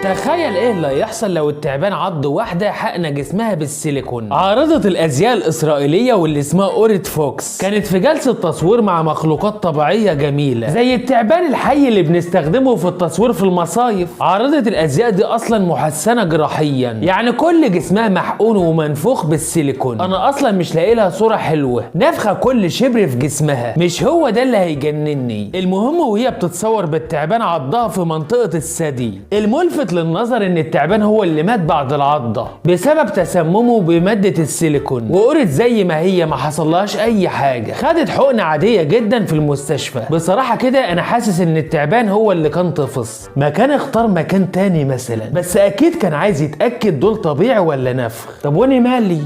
تخيل ايه اللي هيحصل لو التعبان عض واحده حقن جسمها بالسيليكون. عارضة الازياء الاسرائيليه واللي اسمها اوريت فوكس كانت في جلسه تصوير مع مخلوقات طبيعيه جميله زي التعبان الحي اللي بنستخدمه في التصوير في المصايف. عارضة الازياء دي اصلا محسنه جراحيا، يعني كل جسمها محقون ومنفوخ بالسيليكون. انا اصلا مش لاقي لها صوره حلوه، نافخه كل شبر في جسمها. مش هو ده اللي هيجنني. المهم وهي بتتصور بالتعبان عضها في منطقه الثدي. الملفت للنظر ان التعبان هو اللي مات بعد العضه بسبب تسممه بماده السيليكون، وقرت زي ما هي ما حصلهاش اي حاجه. خدت حقنه عاديه جدا في المستشفى. بصراحه كده انا حاسس ان التعبان هو اللي كان طفص، ما كان اختار مكان تاني مثلا، بس اكيد كان عايز يتاكد دول طبيعي ولا نفخ. طب وانا مالي؟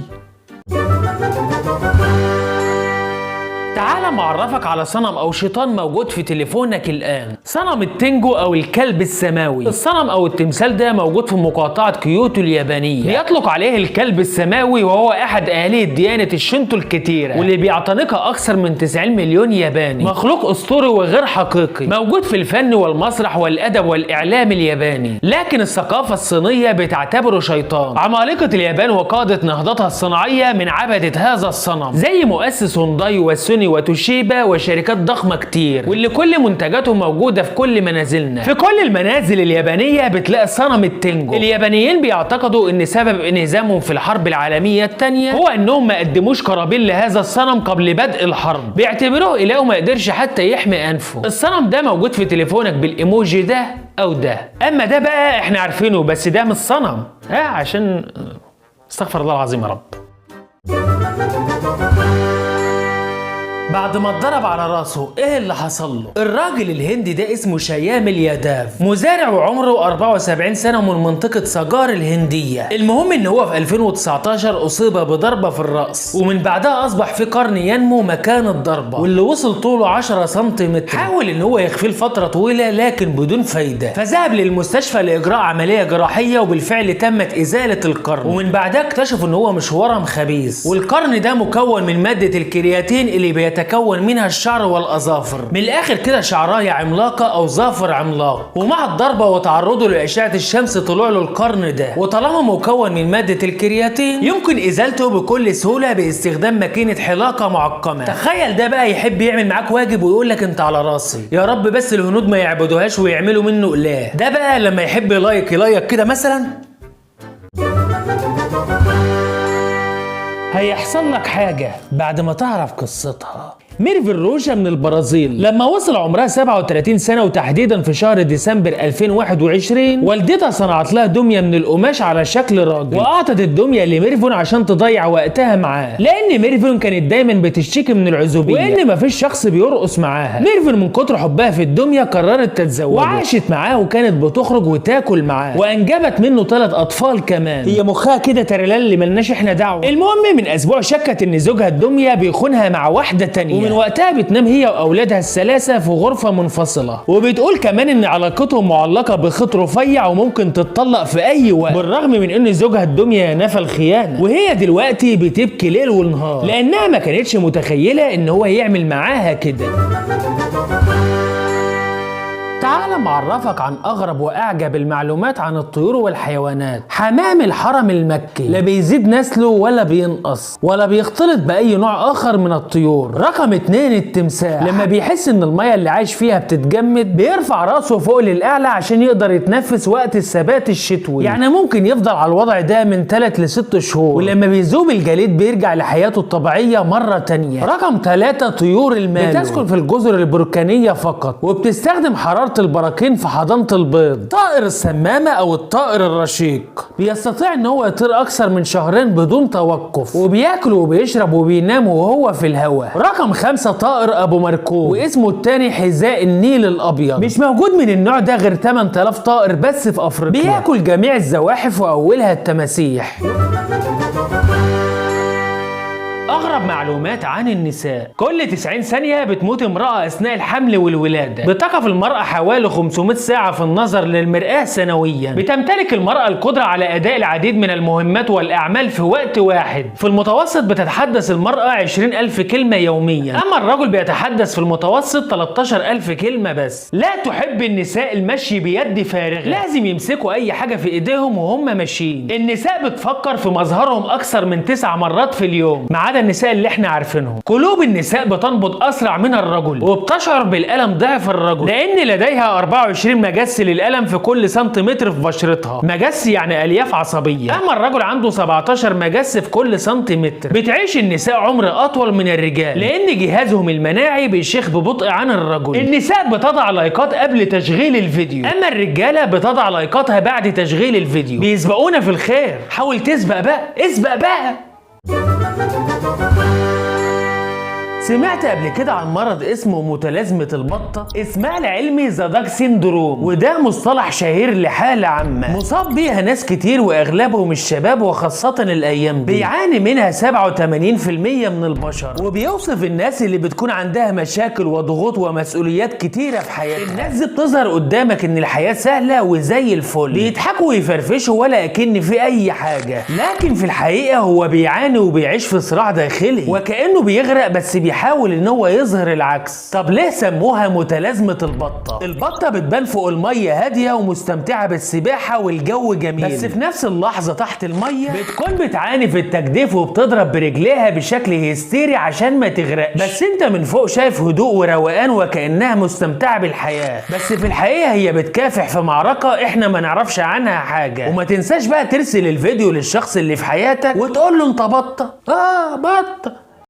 تعال معرفك على صنم او شيطان موجود في تليفونك الان. صنم التنجو او الكلب السماوي. الصنم او التمثال ده موجود في مقاطعة كيوتو اليابانية. بيطلق عليه الكلب السماوي، وهو احد آلهة ديانة الشينتو الكتيرة واللي بيعتنقها اكثر من 90 مليون ياباني. مخلوق اسطوري وغير حقيقي موجود في الفن والمسرح والادب والاعلام الياباني، لكن الثقافة الصينية بتعتبره شيطان. عمالقة اليابان وقادة نهضتها الصناعية من عبدة هذا الصنم، زي مؤسس هونداي وسوني وتوشيبا وشركات ضخمة كتير، واللي كل منتجاتهم موجودة في كل منازلنا. في كل المنازل اليابانية بتلاقي صنم التنجو. اليابانيين بيعتقدوا ان سبب انهزامهم في الحرب العالمية الثانية هو انهم ما قدموش قرابين لهذا الصنم قبل بدء الحرب، بيعتبروه اله ما قدرش حتى يحمي انفه. الصنم ده موجود في تليفونك بالايموجي ده او ده. اما ده بقى احنا عارفينه، بس ده مش صنم، عشان استغفر الله العظيم يا رب. بعد ما اتضرب على راسه ايه اللي حصل له؟ الراجل الهندي ده اسمه شيام الياداف، مزارع وعمره 74 سنه من منطقه سجار الهنديه. المهم ان هو في 2019 اصيب بضربه في الراس، ومن بعدها اصبح في قرن ينمو مكان الضربه واللي وصل طوله 10 سنتيمتر. حاول ان هو يخفيه لفتره طويله لكن بدون فايده، فذهب للمستشفى لاجراء عمليه جراحيه، وبالفعل تمت ازاله القرن. ومن بعدها اكتشفوا ان هو مش ورم خبيث، والقرن ده مكون من ماده الكرياتين اللي بيتكون منها الشعر والاظافر. من الاخر كده شعرايه عملاقه او ظافر عملاق، ومع الضربه وتعرضه لاشعه الشمس طلع له القرن ده. وطالما مكون من ماده الكرياتين يمكن ازالته بكل سهوله باستخدام ماكينه حلاقه معقمه. تخيل ده بقى يحب يعمل معاك واجب ويقول لك انت على راسي، يا رب بس الهنود ما يعبدوهاش ويعملوا منه اله. ده بقى لما يحب يلايك كده مثلا. هيحصل لك حاجة بعد ما تعرف قصتها. ميرفي روجا من البرازيل لما وصل عمرها 37 سنة، وتحديدا في شهر ديسمبر 2021 والدتها صنعت لها دمية من القماش على شكل راجل، واعطت الدمية لميرفون عشان تضيع وقتها معاه، لان ميرفون كانت دايما بتشتكي من العزوبية وان مفيش شخص بيرقص معاها. ميرفون من كتر حبها في الدمية قررت تتزوجه، وعاشت معاه وكانت بتخرج وتاكل معاه، وانجبت منه 3 اطفال كمان. هي مخها كده ترلال اللي ملناش احنا دعوه. المهم من اسبوع شكت ان زوجها الدمية بيخونها مع واحدة تانية، من وقتها بتنام هي واولادها الثلاثه في غرفه منفصله، وبتقول كمان ان علاقتهم معلقه بخيط رفيع وممكن تتطلق في اي وقت، بالرغم من ان زوجها الدميه نفى الخيانه. وهي دلوقتي بتبكي ليل ونهار لانها ما كانتش متخيله ان هو يعمل معاها كده. تعال معرفك عن اغرب واعجب المعلومات عن الطيور والحيوانات. حمام الحرم المكي لا بيزيد نسله ولا بينقص ولا بيختلط باي نوع اخر من الطيور. رقم 2 التمساح، لما بيحس ان الميه اللي عايش فيها بتتجمد بيرفع راسه فوق للاعلى عشان يقدر يتنفس وقت الثبات الشتوي، يعني ممكن يفضل على الوضع ده من 3 ل6 شهور، ولما بيذوب الجليد بيرجع لحياته الطبيعيه مره تانية. رقم 3 طيور المالو، بتسكن في الجزر البركانيه فقط، وبتستخدم حراره البراكين في حضانة البيض. طائر السمامة او الطائر الرشيق بيستطيع ان هو يطير اكثر من 2 شهر بدون توقف، وبياكل وبيشرب وبينام وهو في الهواء. رقم 5 طائر ابو مركوب، واسمه الثاني حذاء النيل الابيض. مش موجود من النوع ده غير 8000 طائر بس في افريقيا. بياكل جميع الزواحف واولها التماسيح. اغرب معلومات عن النساء: كل 90 ثانية بتموت امرأة اثناء الحمل والولادة. بتقف المرأة حوالي 500 ساعة في النظر للمرآة سنويا. بتمتلك المرأة القدرة على اداء العديد من المهمات والاعمال في وقت واحد. في المتوسط بتتحدث المرأة 20,000 كلمة يوميا، اما الرجل بيتحدث في المتوسط 13,000 كلمة بس. لا تحب النساء المشي بيد فارغة، لازم يمسكوا اي حاجة في ايديهم وهم ماشيين. النساء بتفكر في مظهرهم اكثر من 9 مرات في اليوم، ما عدا النساء اللي احنا عارفينهم. قلوب النساء بتنبض اسرع من الرجل، وبتشعر بالالم ضعف الرجل، لان لديها 24 مجس للالم في كل سنتيمتر في بشرتها. مجس يعني الياف عصبية، اما الرجل عنده 17 مجس في كل سنتيمتر. بتعيش النساء عمر اطول من الرجال، لان جهازهم المناعي بيشيخ ببطء عن الرجل. النساء بتضع لايكات قبل تشغيل الفيديو، اما الرجاله بتضع لايكاتها بعد تشغيل الفيديو. بيسبقونا في الخير، حاول تسبق بقى، اسبق بقى. سمعت قبل كده عن مرض اسمه متلازمة البطة؟ اسمها العلمي ذا داج سيندروم، وده مصطلح شهير لحالة عامة مصاب بيها ناس كتير واغلبهم الشباب، وخاصة الايام دي بيعاني منها 87% من البشر. وبيوصف الناس اللي بتكون عندها مشاكل وضغوط ومسؤوليات كتيرة في حياتها. الناس دي بتظهر قدامك ان الحياة سهلة وزي الفل، بيضحكوا ويفرفشوا ولا اكن في اي حاجة، لكن في الحقيقة هو بيعاني وبيعيش في صراع داخلي، وكأنه بيغرق بس بيحاول ان هو يظهر العكس. طب ليه سموها متلازمة البطة؟ البطة بتبان فوق المية هادية ومستمتعة بالسباحة والجو جميل، بس في نفس اللحظة تحت المية بتكون بتعاني في التجديف وبتضرب برجليها بشكل هستيري عشان ما تغرقش. بس انت من فوق شايف هدوء وروقان وكأنها مستمتعة بالحياة، بس في الحقيقة هي بتكافح في معركة احنا ما نعرفش عنها حاجة. وما تنساش بقى ترسل الفيديو للشخص اللي في حياتك وتقول له انت بطة، بطة.